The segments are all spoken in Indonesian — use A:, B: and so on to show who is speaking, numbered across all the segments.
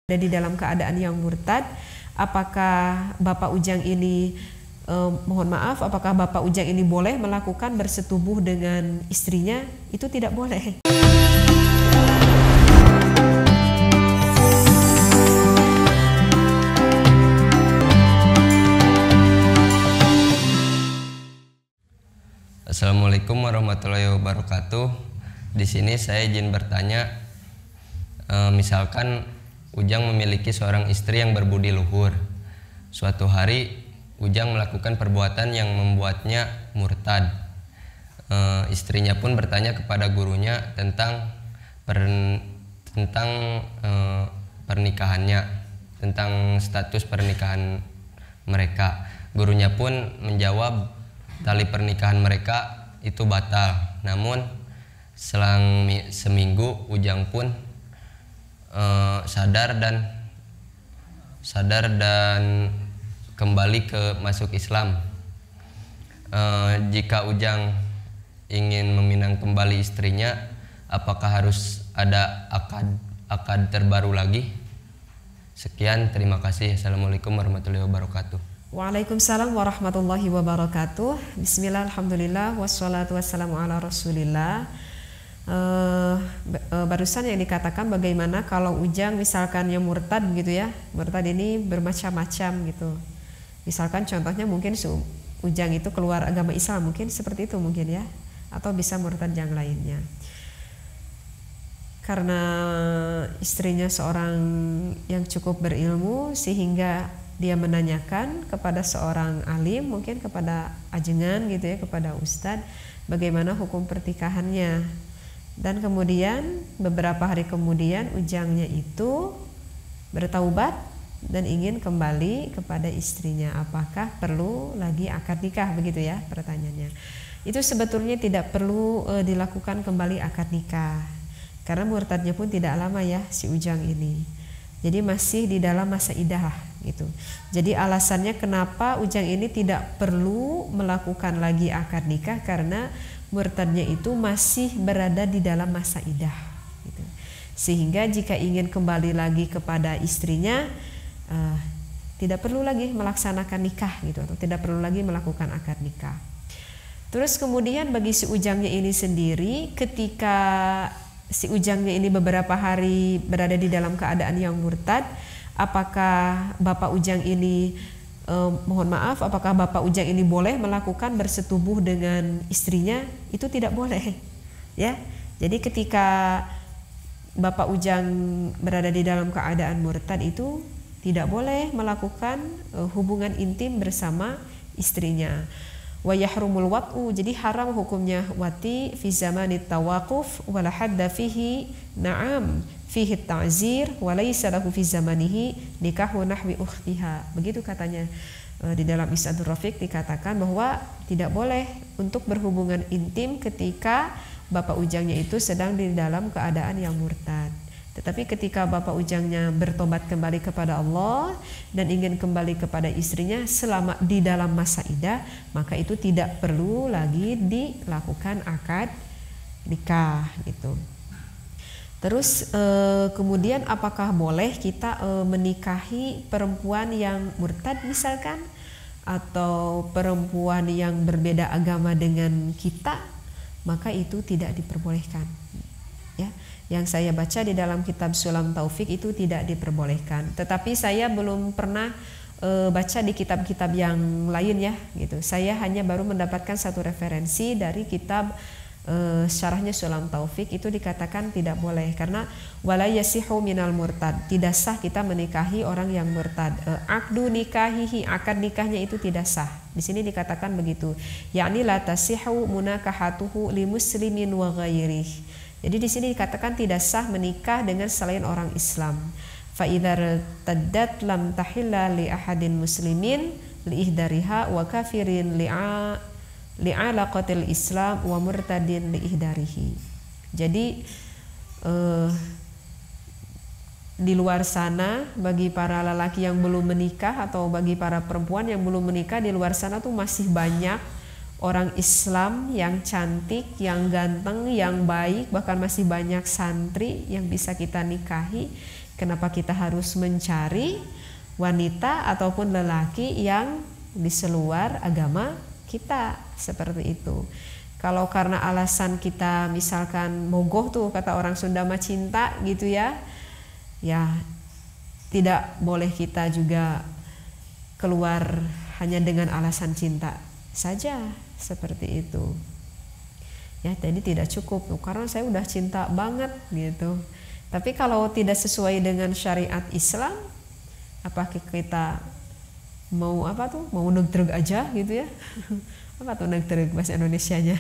A: ada di dalam keadaan yang murtad, apakah Bapak Ujang ini mohon maaf, apakah Bapak Ujang ini boleh melakukan bersetubuh dengan istrinya? Itu tidak boleh.
B: Assalamualaikum warahmatullahi wabarakatuh. Di sini saya izin bertanya, misalkan Ujang memiliki seorang istri yang berbudi luhur. Suatu hari Ujang melakukan perbuatan yang membuatnya murtad. Istrinya pun bertanya kepada gurunya tentang pernikahannya, tentang status pernikahan mereka. Gurunya pun menjawab tali pernikahan mereka itu batal. Namun selang seminggu Ujang pun sadar dan kembali ke masuk Islam. Jika Ujang ingin meminang kembali istrinya, apakah harus ada akad terbaru lagi? Sekian, terima kasih. Assalamualaikum warahmatullahi wabarakatuh.
A: Waalaikumsalam warahmatullahi wabarakatuh. Bismillah, alhamdulillah, wassalatu wassalamu ala rasulillah. Barusan yang dikatakan bagaimana kalau Ujang misalkan yang murtad gitu ya. Murtad ini bermacam-macam gitu. Misalkan contohnya mungkin Ujang itu keluar agama Islam, mungkin seperti itu mungkin ya. Atau bisa murtad yang lainnya. Karena istrinya seorang yang cukup berilmu sehingga dia menanyakan kepada seorang alim, mungkin kepada ajengan gitu ya, kepada ustadz, bagaimana hukum pernikahannya. Dan kemudian beberapa hari kemudian Ujangnya itu bertaubat dan ingin kembali kepada istrinya. Apakah perlu lagi akad nikah, begitu ya pertanyaannya. Itu sebetulnya tidak perlu dilakukan kembali akad nikah. Karena murtadnya pun tidak lama ya si Ujang ini. Jadi masih di dalam masa idah gitu. Jadi alasannya kenapa Ujang ini tidak perlu melakukan lagi akad nikah, karena murtadnya itu masih berada di dalam masa idah gitu. Sehingga jika ingin kembali lagi kepada istrinya, tidak perlu lagi melaksanakan nikah gitu, atau tidak perlu lagi melakukan akad nikah. Terus kemudian bagi si Ujangnya ini sendiri, ketika si Ujangnya ini beberapa hari berada di dalam keadaan yang murtad, apakah Bapak Ujang ini mohon maaf, apakah Bapak Ujang ini boleh melakukan bersetubuh dengan istrinya? Itu tidak boleh ya. Jadi ketika Bapak Ujang berada di dalam keadaan murtad itu tidak boleh melakukan hubungan intim bersama istrinya. Wa yahrumul wat'u, jadi haram hukumnya wati fi zamanit tawaquf wala hadda fihi na'am fihi ta'zir wa laysa lahu fi zamanihi nikahu nahwi ukhtiha. Begitu katanya di dalam Isadur Rafiq, dikatakan bahwa tidak boleh untuk berhubungan intim ketika Bapak Ujangnya itu sedang di dalam keadaan yang murtad. Tetapi ketika Bapak Ujangnya bertobat kembali kepada Allah dan ingin kembali kepada istrinya selama di dalam masa idah, maka itu tidak perlu lagi dilakukan akad nikah gitu. Terus kemudian apakah boleh kita menikahi perempuan yang murtad misalkan, atau perempuan yang berbeda agama dengan kita? Maka itu tidak diperbolehkan ya. Yang saya baca di dalam kitab Sulam Taufik itu tidak diperbolehkan. Tetapi saya belum pernah baca di kitab-kitab yang lain ya gitu. Saya hanya baru mendapatkan satu referensi dari kitab syarahnya Sulam Taufik, itu dikatakan tidak boleh karena wala yasihu minal murtad, tidak sah kita menikahi orang yang murtad. Akdu nikahihi, akad nikahnya itu tidak sah. Di sini dikatakan begitu. Yakni la tasihu munakahatuhu li muslimin wa ghairih. Jadi di sini dikatakan tidak sah menikah dengan selain orang Islam. Fa idza taddat lam tahilla li ahadin muslimin li ihdariha wa kafirin li'alaqatil Islam wa murtadin li ihdarihi. Jadi di luar sana bagi para lelaki yang belum menikah atau bagi para perempuan yang belum menikah, di luar sana tuh masih banyak orang Islam yang cantik, yang ganteng, yang baik, bahkan masih banyak santri yang bisa kita nikahi. Kenapa kita harus mencari wanita ataupun lelaki yang di seluar agama kita seperti itu? Kalau karena alasan kita misalkan mogoh tuh kata orang Sunda mah cinta gitu ya, ya tidak boleh kita juga keluar hanya dengan alasan cinta saja seperti itu. Ya, jadi tidak cukup karena saya udah cinta banget gitu. Tapi kalau tidak sesuai dengan syariat Islam, apakah kita mau apa tuh? Mau negdreg aja gitu ya? Apa tuh negdreg bahasa Indonesianya?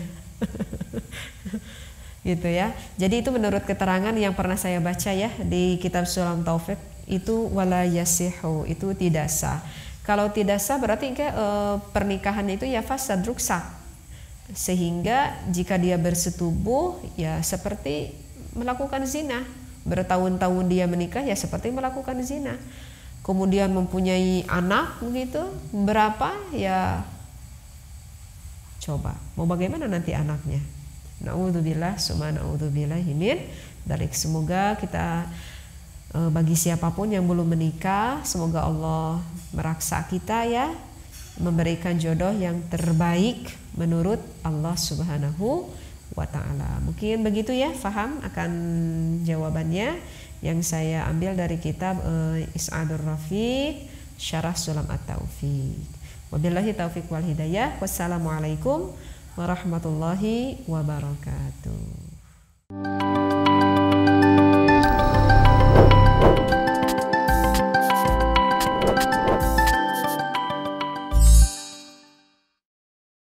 A: Gitu ya. Jadi itu menurut keterangan yang pernah saya baca ya di kitab Sulam Taufik, itu wala yasihu, itu tidak sah. Kalau tidak sah berarti pernikahan itu ya fasad, rusak. Sehingga jika dia bersetubuh ya seperti melakukan zina. Bertahun-tahun dia menikah ya seperti melakukan zina. Kemudian mempunyai anak begitu, berapa ya coba. Mau bagaimana nanti anaknya? Na'udzubillah, summa na'udzubillah min dzalik. Semoga kita bagi siapapun yang belum menikah, semoga Allah meraksa kita ya, memberikan jodoh yang terbaik menurut Allah Subhanahu wa ta'ala. Mungkin begitu ya, faham akan jawabannya yang saya ambil dari kitab Is'adur Rafiq Syarah Sulam At-Taufiq. Wabillahi taufiq wal hidayah. Wassalamualaikum warahmatullahi wabarakatuh.